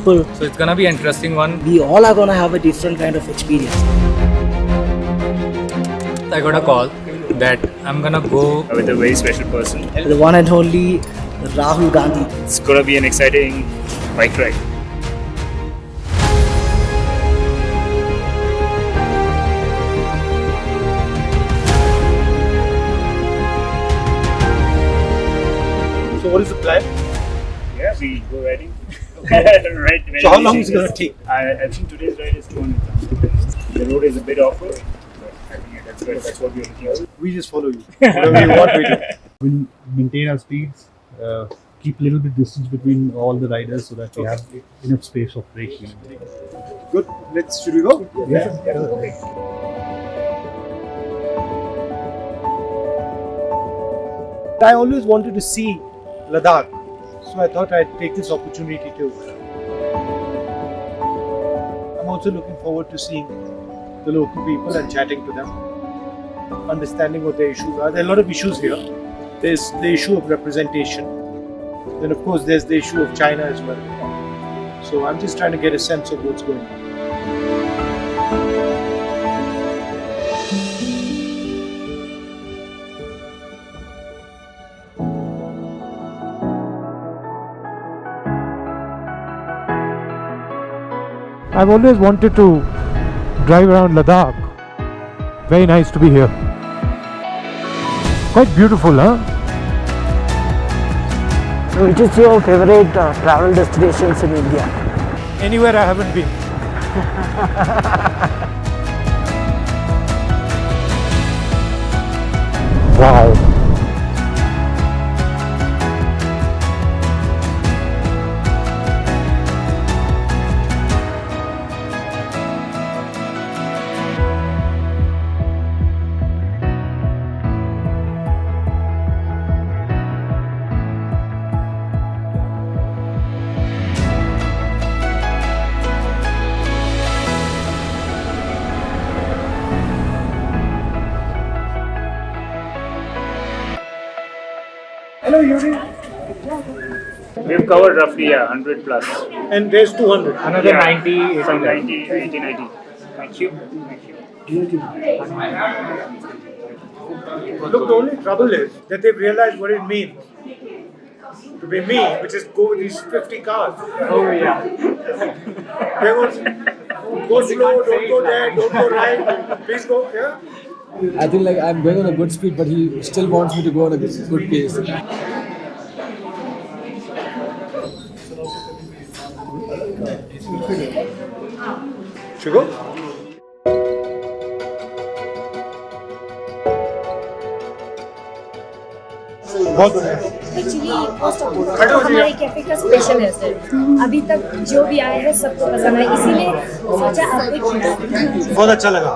people. So it's gonna be an interesting one. We all are gonna have a different kind of experience. I got a call that I'm gonna go with a very special person. The one and only Rahul Gandhi. It's gonna be an exciting bike ride. So what is the plan? Yeah, we go riding. Right. So how long is it going to take? I think today's ride is 200 kilometers. The road is a bit off-road, but I think that's what we're looking at. We just follow you. Whatever you want, we do. We'll maintain our speeds, keep a little bit distance between all the riders so that we have enough space of braking. Good. Should we go? Yeah. I always wanted to see Ladakh, so I thought I'd take this opportunity too. I'm also looking forward to seeing the local people and chatting to them, understanding what their issues are. There are a lot of issues here. There's the issue of representation. Then of course there's the issue of China as well. So I'm just trying to get a sense of what's going on. I've always wanted to drive around Ladakh. Very nice to be here. Quite beautiful, huh? Which is your favorite travel destinations in India? Anywhere I haven't been. Wow. Hello, Yuri. We've covered roughly 100 plus. And there's 200. another 90, Some 90. 90, 90. Thank you. Look, the only trouble is that they've realized what it means to be me, which is go with these 50 cars. Oh yeah. They go slow, don't go there, don't go right, please go, yeah? I think like I'm going on a good speed, but he still wants me to go on a good pace. Should we go? बहुत बढ़िया। Actually हमारे cafe का special है sir. अभी तक जो भी आए हैं सबको पसंद आया, इसीलिए सोचा आपको खिलाऊं। बहुत अच्छा लगा।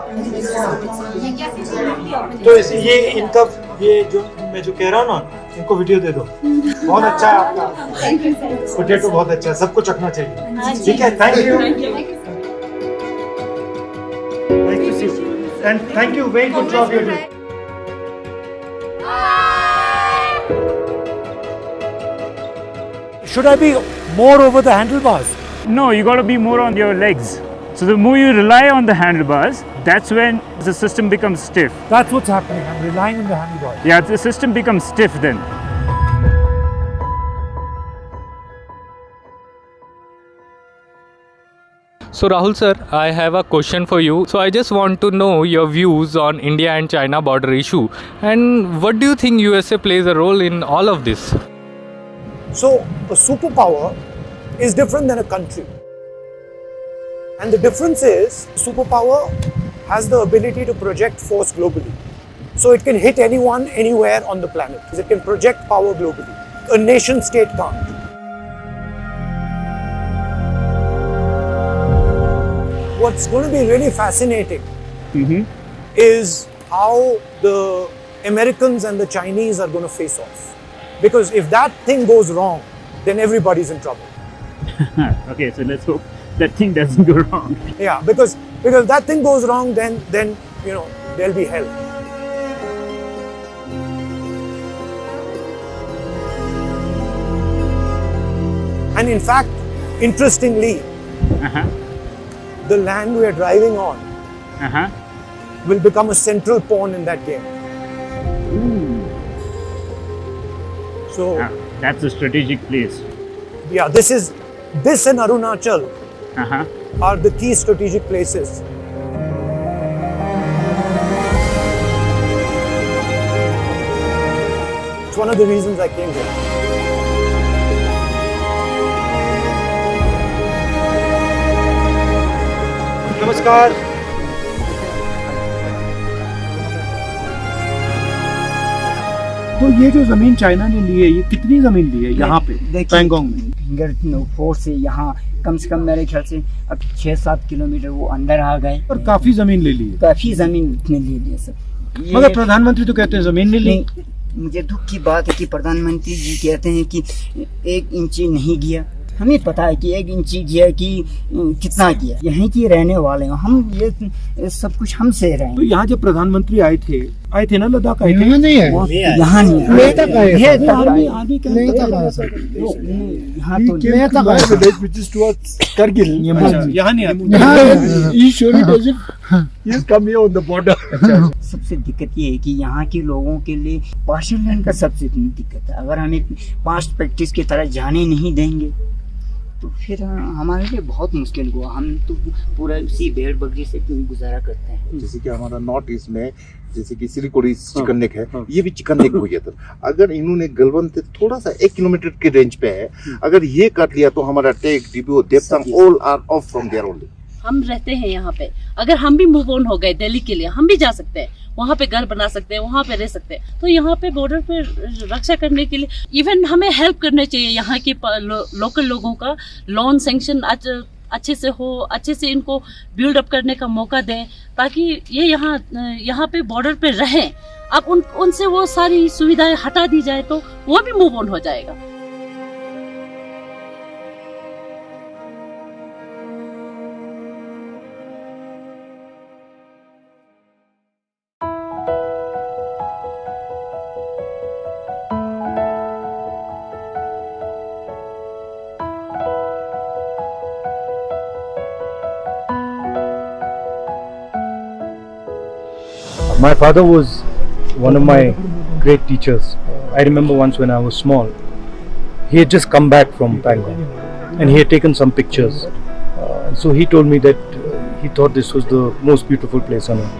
ये कैफे भी ओपन तो ये इनका ये जो मैं जो कह रहा हूँ ना, इनको वीडियो दे दो। बहुत अच्छा है आपका। Thank you sir. पोटैटो बहुत अच्छा है, सबको चखना चाहिए। ठीक है, thank you. Nice to see you. And thank you, very good job you're doing. Should I be more over the handlebars? No, you got to be more on your legs. So the more you rely on the handlebars, that's when the system becomes stiff. That's what's happening. I'm relying on the handlebars. Yeah, the system becomes stiff then. So Rahul sir, I have a question for you. So I just want to know your views on India and China border issue, and what do you think USA plays a role in all of this? So, a superpower is different than a country. And the difference is, superpower has the ability to project force globally. So, it can hit anyone, anywhere on the planet. It can project power globally. A nation state can't. What's going to be really fascinating is how the Americans and the Chinese are going to face off. Because if that thing goes wrong, then everybody's in trouble. Okay, so let's hope that thing doesn't go wrong. Yeah, because if that thing goes wrong, then you know there'll be hell. And in fact, Interestingly, Uh-huh. the land we are driving on Uh-huh. will become a central pawn in that game. So, That's a strategic place. yeah, this and Arunachal Uh-huh. are the key strategic places. It's one of the reasons I came here. नमस्कार। तो ये जो जमीन China ने ली है, ये कितनी जमीन ली है यहाँ पे पैंगोंग में? फिंगर फोर से यहाँ कम से कम मेरे ख्याल से अब 6-7 किलोमीटर वो अंदर आ गए और काफी जमीन ले ली है। काफी जमीन इतने ले लिए सब। मगर प्रधानमंत्री तो कहते हैं जमीन नहीं ली। मुझे दुख की बात है कि प्रधानमंत्री जी कहते हैं कि 1 इंच नहीं गया। हमें पता है कि 1 इंच गया कि कितना गया। यहीं के रहने वाले हैं हम, ये सब कुछ हमसे रहे। तो यहाँ जब प्रधानमंत्री आए थे ना, लद्दाख आए थे? यहाँ नहीं है, यहाँ नहीं है। यहाँ तो सबसे दिक्कत ये है कि यहाँ के लोगों के लिए पार्शियल लैंड का सबसे दिक्कत है। अगर हमें पास्ट प्रैक्टिस की तरह जाने नहीं देंगे तो फिर हमारे लिए बहुत मुश्किल हुआ। हम तो पूरा इसी भेड़ बकरी से गुजारा करते हैं। जैसे कि हमारा नॉर्थ ईस्ट में जैसे कि सिलिगुड़ी चिकन नेक है, ये भी चिकन नेक हो गया था। अगर इन्होंने गलवंत थोड़ा सा 1 किलोमीटर के रेंज पे है, अगर ये काट लिया तो हमारा टेक डीपीओ देवतांग all are of from there only. हम रहते हैं यहाँ पे, अगर हम भी मूव ऑन हो गए दिल्ली के लिए, हम भी जा सकते हैं, वहाँ पे घर बना सकते हैं, वहाँ पे रह सकते हैं। तो यहाँ पे बॉर्डर पे रक्षा करने के लिए इवन हमें हेल्प करने चाहिए। यहाँ के लोकल लोगों का लोन सैंक्शन अच्छे से हो, अच्छे से इनको बिल्ड अप करने का मौका दें ताकि ये यहाँ पे बॉर्डर पे रहें। अब उनसे वो सारी सुविधाएं हटा दी जाए तो वो भी मूव ऑन हो जाएगा। My father was one of my great teachers. I remember once when I was small, he had just come back from Pangong and he had taken some pictures. So he told me that he thought this was the most beautiful place on earth.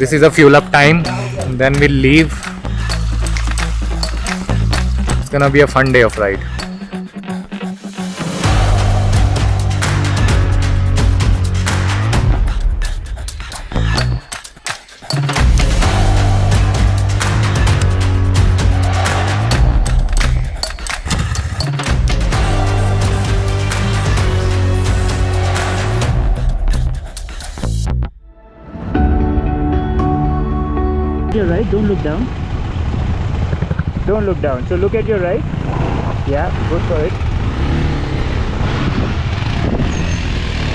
This is a fuel up time, then we'll leave. It's gonna be a fun day of ride. Your right, don't look down. Don't look down. So look at your right. Yeah, go for it.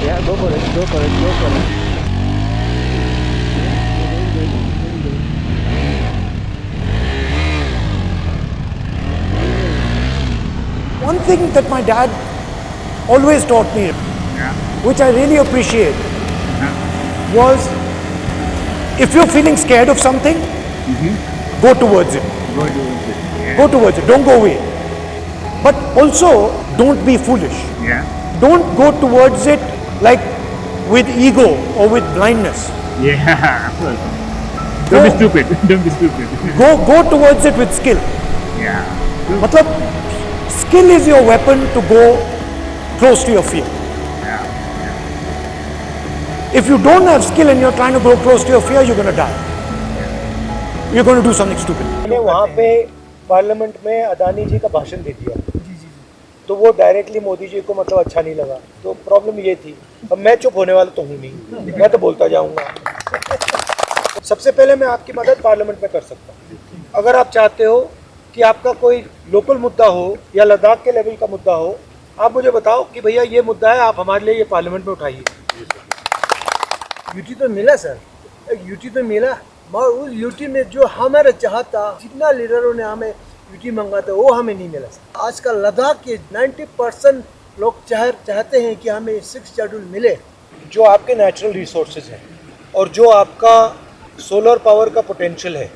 Yeah, go for it, go for it, go for it. One thing that my dad always taught me, which I really appreciate, was if you're feeling scared of something, go towards it. Go towards it. Don't go away. But also, don't be foolish. Don't go towards it like with ego or with blindness. Yeah, of course. Don't be stupid. Don't be stupid. Go towards it with skill. Yeah. Matlab, skill is your weapon to go close to your fear. If you don't have skill and you're trying to go close to your fear, you're going to die. You're going to do something stupid. मैंने वहाँ पे parliament में अदानी जी का भाषण दे दिया। तो वो directly Modi ji को मतलब अच्छा नहीं लगा, तो प्रॉब्लम ये थी। अब मैं चुप होने वाला तो हूँ नहीं, मैं तो बोलता जाऊँगा। सबसे पहले मैं आपकी मदद पार्लियामेंट में कर सकता हूँ। अगर आप चाहते हो कि आपका कोई लोकल मुद्दा हो या लद्दाख के लेवल का मुद्दा हो, आप मुझे बताओ कि भैया ये मुद्दा है, आप हमारे लिए ये पार्लियामेंट में उठाइए। यूटी तो मिला सर, यूटी तो मिला, मगर उस यूटी में जो हमारा चाहता, जितना लीडरों ने हमें यूटी मांगा था वो हमें नहीं मिला सर। आजकल लद्दाख के 90% लोग चाहते हैं कि हमें 6 शेड्यूल मिले। जो आपके नेचुरल रिसोर्सेज हैं और जो आपका सोलर पावर का पोटेंशियल है,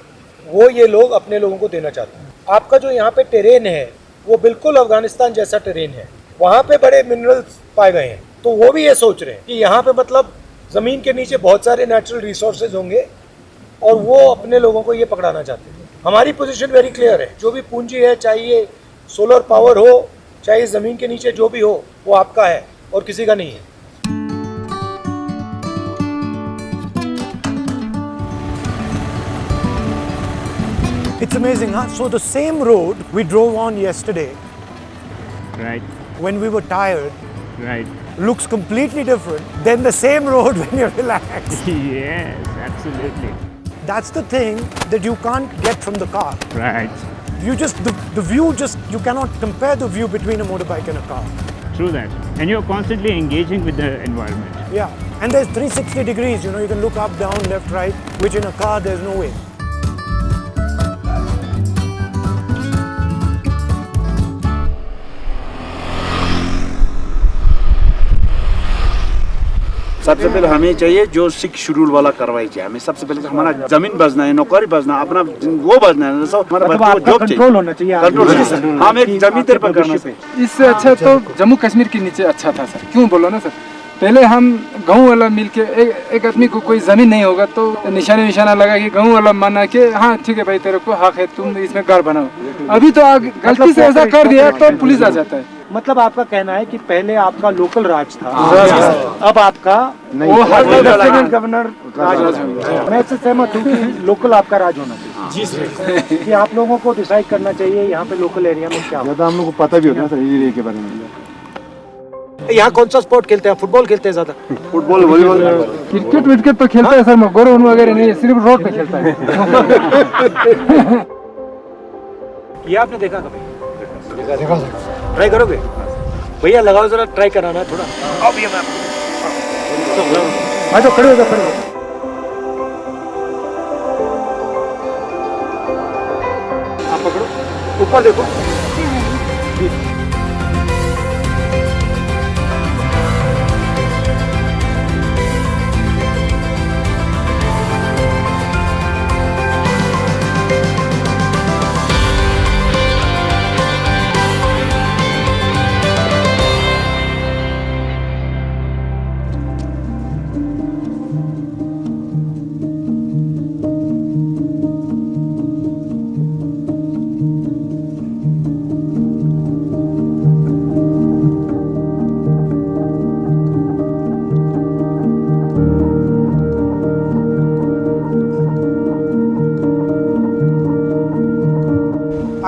वो ये लोग अपने लोगों को देना चाहते हैं। आपका जो यहाँ पे टेरेन है वो बिल्कुल अफगानिस्तान जैसा टेरेन है, वहाँ पे बड़े मिनरल्स पाए गए हैं, तो वो भी ये सोच रहे हैं कि यहाँ पे मतलब ज़मीन के नीचे बहुत सारे नेचुरल रिसोर्सेज होंगे और वो अपने लोगों को ये पकड़ाना चाहते हैं। हमारी पोजीशन वेरी क्लियर है, जो भी पूंजी है, चाहे ये सोलर पावर हो, चाहे ज़मीन के नीचे जो भी हो, वो आपका है और किसी का नहीं है। It's amazing, huh? So the same road we drove on yesterday, Right, when we were tired, right. looks completely different than the same road when you're relaxed. Yes, absolutely. That's the thing that you can't get from the car. Right. You just, the view just, you cannot compare the view between a motorbike and a car. True that. And you're constantly engaging with the environment. Yeah, and there's 360 degrees, you know, you can look up, down, left, right, which in a car there's no way. सबसे पहले हमें चाहिए जो 6 schedule वाला कार्रवाई चाहिए। हमें सबसे पहले हमारा जमीन बचना है, नौकरी बचना, अपना वो बचना है, हमारा बच्चों को जॉब कंट्रोल होना चाहिए। कंट्रोल चाहिए। हम एक जमीन पर करना चाहिए। इससे अच्छा तो जम्मू कश्मीर के नीचे अच्छा था सर। क्यों बोलो ना सर, पहले हम गाँव वाला मिल के एक आदमी को कोई जमीन नहीं होगा तो निशाना लगा कि गाँव वाला माना कि हाँ ठीक है भाई तेरे को हक है, तुम इसमें घर बनाओ। अभी तो गलती से ऐसा कर दिया तो पुलिस आ जाता है। मतलब आपका कहना है कि पहले आपका लोकल राज था, अब आपका वो लेफ्टिनेंट गवर्नर राज होगा। मैं इससे सहमत हूँ कि लोकल आपका राज होना चाहिए, कि आप लोगों को डिसाइड करना चाहिए यहाँ पे लोकल एरिया में क्या ज्यादा हम लोग को पता भी होता है सर एरिया के बारे में। यहाँ कौन सा स्पोर्ट खेलते हैं? फुटबॉल खेलते हैं ज्यादा? फुटबॉल, वॉलीबॉल, क्रिकेट विकेट तो खेलता है सर, मैं गोरोन वगैरह नहीं है, सिर्फ रोड पे खेलता है। ये आपने देखा कभी? देखा। ट्राई करोगे भैया? लगाओ जरा, ट्राई कराना है थोड़ा। अब ये मैं तो खड़े हो जाओ, खड़े हो। आप पकड़ो, ऊपर देखो।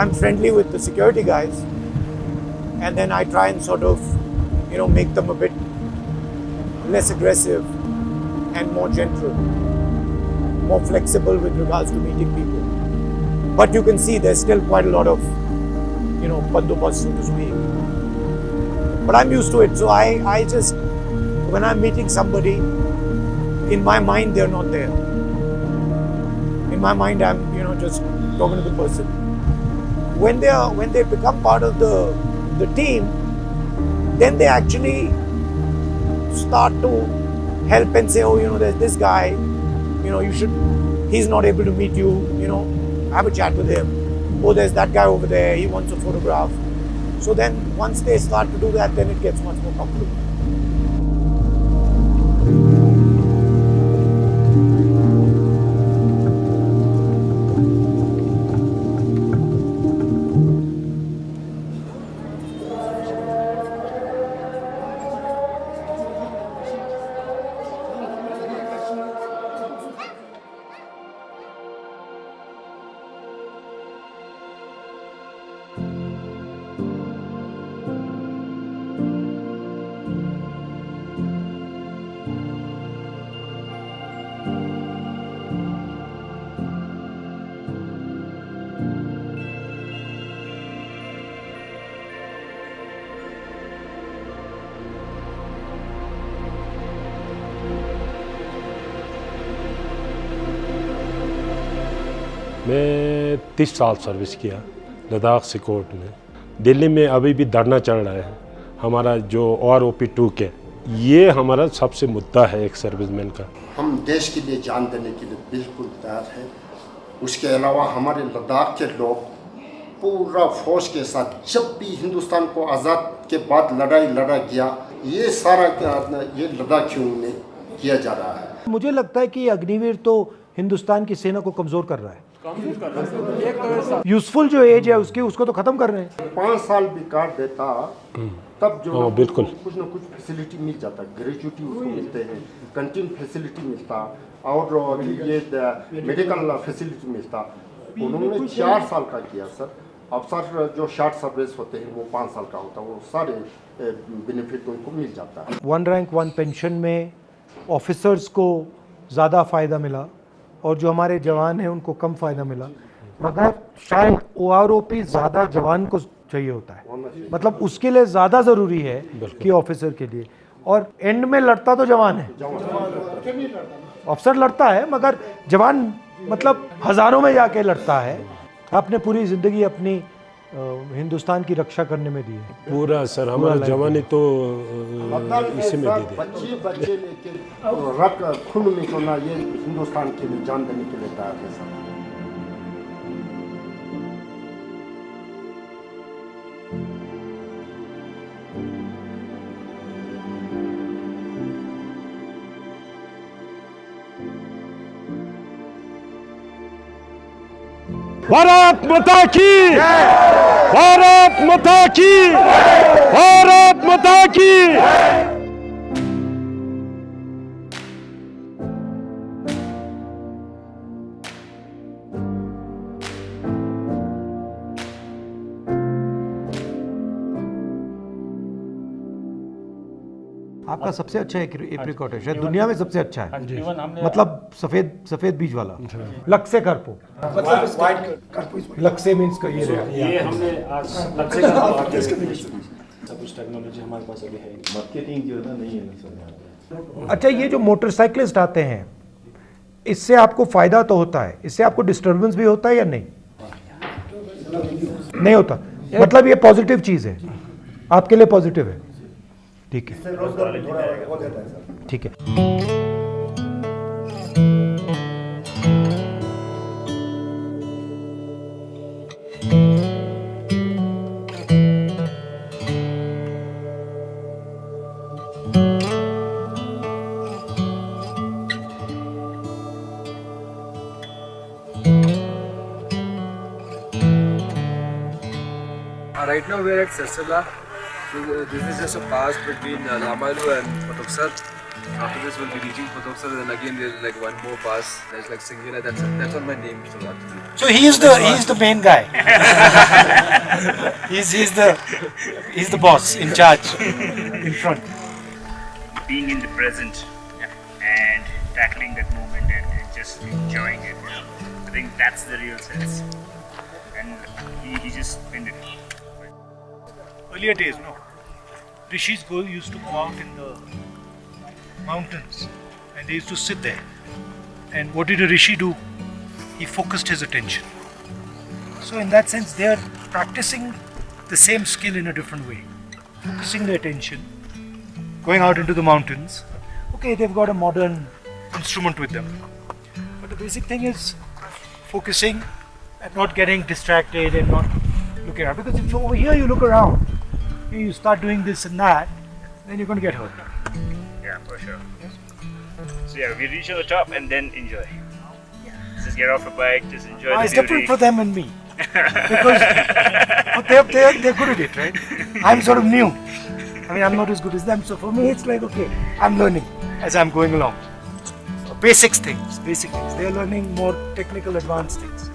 I'm friendly with the security guys, and then I try and sort of, you know, make them a bit less aggressive and more gentle, more flexible with regards to meeting people. But you can see there's still quite a lot of, you know, bandobast, so to speak. But I'm used to it, so I just, when I'm meeting somebody, in my mind they're not there. In my mind I'm, you know, just talking to the person. When they become part of the team, then they actually start to help and say, oh, you know, there's this guy, you know, he's not able to meet you, you know, have a chat with him. Oh, there's that guy over there, he wants a photograph. So then once they start to do that, then it gets much more comfortable. मैं 30 साल service किया लद्दाख सिकोट में। दिल्ली में अभी भी धरना चल रहा है हमारा जो ROP2 के, ये हमारा सबसे मुद्दा है एक सर्विसमैन का। हम देश के लिए जान देने के लिए बिल्कुल तैयार हैं। उसके अलावा हमारे लद्दाख के लोग पूरा फौज के साथ जब भी हिंदुस्तान को आज़ाद के बाद लड़ाई लड़ा गया, ये सारा ये लद्दाखियों में किया जा रहा है। मुझे लगता है कि अग्निवीर तो हिंदुस्तान की सेना को कमजोर कर रहा है। यूजफुल जो एज है उसकी, उसको तो खत्म कर रहे हैं। 5 साल भी काट देता तब जो बिल्कुल कुछ ना कुछ फैसिलिटी मिल जाता, ग्रेजुएटी उसको मिलते हैं, कैंटीन फैसिलिटी मिलता और ये मेडिकल फैसिलिटी मिलता। उन्होंने 4 साल का किया सर। अफसर जो शॉर्ट सर्विस होते हैं वो 5 साल का होता है, वो सारे बेनिफिट उनको मिल जाता है। 1 रैंक 1 पेंशन में ऑफिसर्स को ज़्यादा फ़ायदा मिला और जो हमारे जवान हैं उनको कम फ़ायदा मिला, मगर शायद OROP ज़्यादा जवान को चाहिए होता है, मतलब उसके लिए ज़्यादा ज़रूरी है कि ऑफिसर के लिए। और एंड में लड़ता तो जवान है, ऑफिसर लड़ता है मगर जवान मतलब हज़ारों में जाके लड़ता है। आपने पूरी ज़िंदगी अपनी हिंदुस्तान की रक्षा करने में दी है। पूरा सर हमारा जवानी तो इसी में दी थी। बच्चे लेके रख खून में सोना, ये हिंदुस्तान के लिए जान देने के लिए तैयार है सर। भारत माता की, भारत माता की, भारत माता की। आपका सबसे अच्छा एप्रिकॉट है, शायद दुनिया में सबसे अच्छा है, मतलब सफेद बीज वाला। लक्से करपो, लक्से मींस का ये हमने आज लक्से करपो सब कुछ टेक्नोलॉजी हमारे पास अभी है, मार्केटिंग जो है ना नहीं है सर। अच्छा, ये जो मोटरसाइकिलिस्ट आते हैं इससे आपको फायदा तो होता है, इससे आपको डिस्टर्बेंस भी होता है या नहीं? नहीं होता, मतलब ये पॉजिटिव चीज है, आपके लिए पॉजिटिव है। ठीक है, ठीक है। Right now we are at Sirsila. So this is just a pass between Lamalu and Patoksar. After this we'll be reaching Patoksar, and then again there's like one more pass. There's like Singhila. That's on my name. So he's the main guy. he's the boss in charge in front. Being in the present and tackling that moment and just enjoying it. I think that's the real sense. And he just pinned it. Earlier days, no. Rishis used to go out in the mountains and they used to sit there. And what did a Rishi do? He focused his attention. So in that sense, they are practicing the same skill in a different way. Focusing their attention, going out into the mountains. Okay, they've got a modern instrument with them. But the basic thing is focusing and not getting distracted and not looking around. Because if over here you look around, you start doing this and that, then you're going to get hurt. Yeah, for sure. So yeah, we reach on the top and then enjoy. Just get off a bike, just enjoy the It's beauty. different for them and me. Because they're good at it, right? I'm sort of new. I mean, I'm not as good as them. So for me, it's like, okay, I'm learning as I'm going along. So basic things. They're learning more technical, advanced things.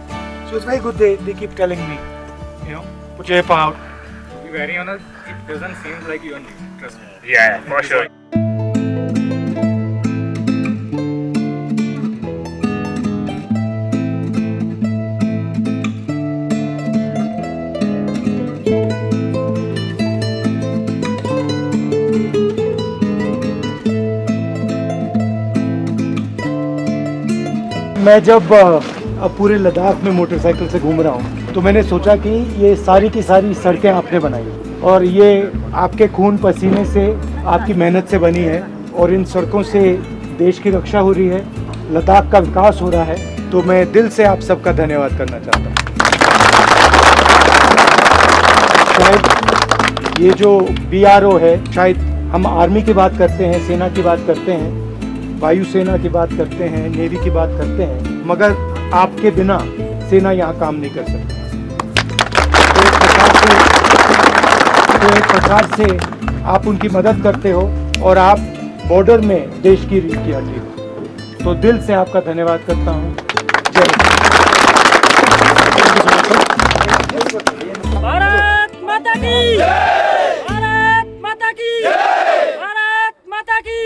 So it's very good. They keep telling me, put your hip out. To be very honest, it doesn't seem like you're new. Trust me. Yeah, for sure. मैं जब अब पूरे लद्दाख में motorcycle से घूम रहा हूँ, तो मैंने सोचा कि ये सारी की सारी सड़कें आपने बनाई और ये आपके खून पसीने से, आपकी मेहनत से बनी है और इन सड़कों से देश की रक्षा हो रही है, लद्दाख का विकास हो रहा है। तो मैं दिल से आप सबका धन्यवाद करना चाहता हूँ। शायद ये जो BRO है, शायद हम आर्मी की बात करते हैं, सेना की बात करते हैं, वायुसेना की बात करते हैं, नेवी की बात करते हैं, मगर आपके बिना सेना यहाँ काम नहीं कर सकती। तो एक प्रकार से आप उनकी मदद करते हो और आप बॉर्डर में देश की रीढ़ की हड्डी हो। तो दिल से आपका धन्यवाद करता हूँ। जय हिंद। भारत माता की, भारत माता की, भारत माता की।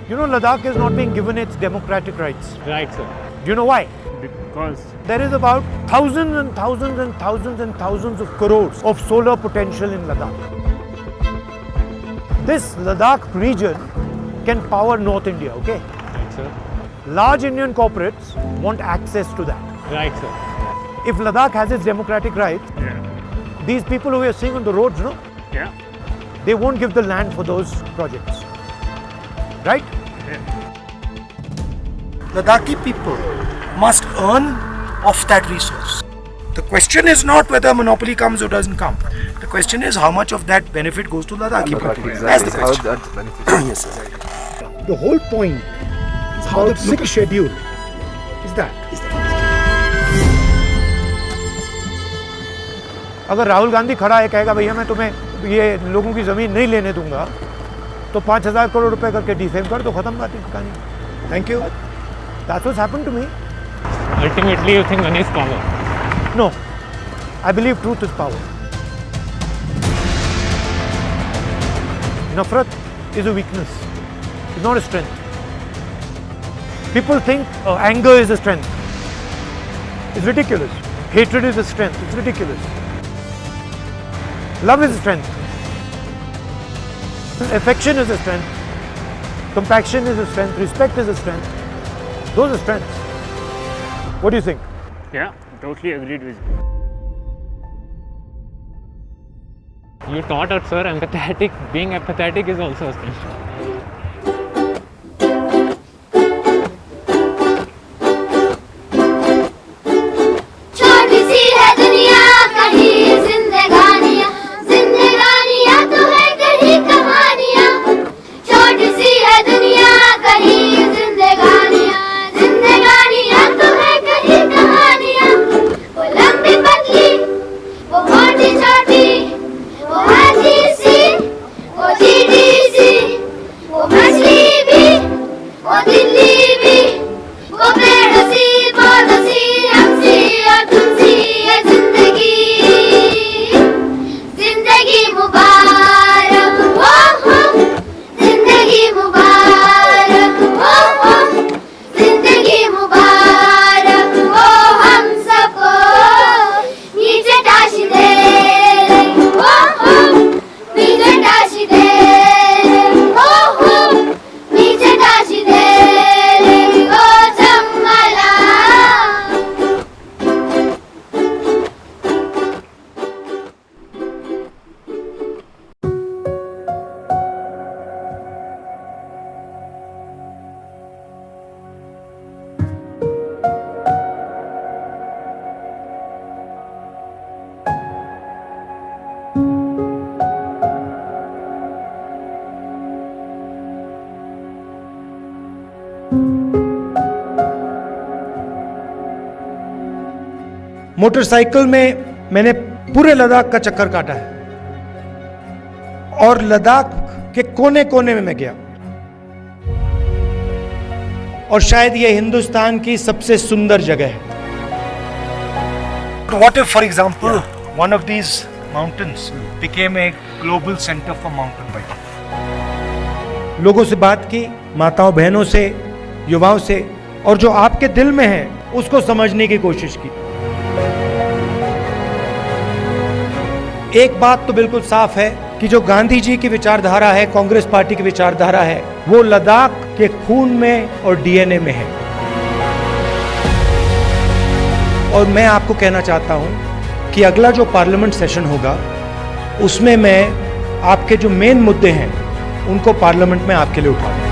You know, Ladakh is not being given its democratic rights. Right, sir. Do you know why? Because there is about thousands and thousands and thousands and thousands of crores of solar potential in Ladakh. This Ladakh region can power North India, okay? Right, sir. Large Indian corporates want access to that. Right, sir. If Ladakh has its democratic rights, these people who we are seeing on the roads, no? Yeah. They won't give the land for those projects. Right? Ladakhi people must earn off that resource. The question is not whether monopoly comes or doesn't come. The question is how much of that benefit goes to Ladakhi people. That's the question. Yes, sir. The whole point is how the sixth schedule is that. अगर राहुल गांधी खड़ा है कहेगा भैया मैं तुम्हें ये लोगों की ज़मीन नहीं लेने दूंगा तो 5,000 करोड़ रुपए करके डिफेम कर दो, खत्म बात है कहानी। Thank you. That's what's happened to me. Ultimately, you think money is power? No, I believe truth is power. Nafrat is a weakness. It's not a strength. People think anger is a strength. It's ridiculous. Hatred is a strength. It's ridiculous. Love is a strength. Affection is a strength. Compassion is a strength. Respect is a strength. Those are strengths. What do you think? Yeah, totally agreed with you. You taught us, sir, empathetic. Being empathetic is also a strength. Motorcycle में मैंने पूरे लद्दाख का चक्कर काटा है और लद्दाख के कोने कोने में मैं गया और शायद ये हिंदुस्तान की सबसे सुंदर जगह है. What if, for example, one of these mountains became a global center for mountain biking? लोगों से बात की, माताओं बहनों से, युवाओं से, और जो आपके दिल में है उसको समझने की कोशिश की. एक बात तो बिल्कुल साफ है कि जो गांधी जी की विचारधारा है, कांग्रेस पार्टी की विचारधारा है, वो लद्दाख के खून में और डीएनए में है. और मैं आपको कहना चाहता हूं कि अगला जो पार्लियामेंट सेशन होगा उसमें मैं आपके जो मेन मुद्दे हैं उनको पार्लियामेंट में आपके लिए उठाऊंगा.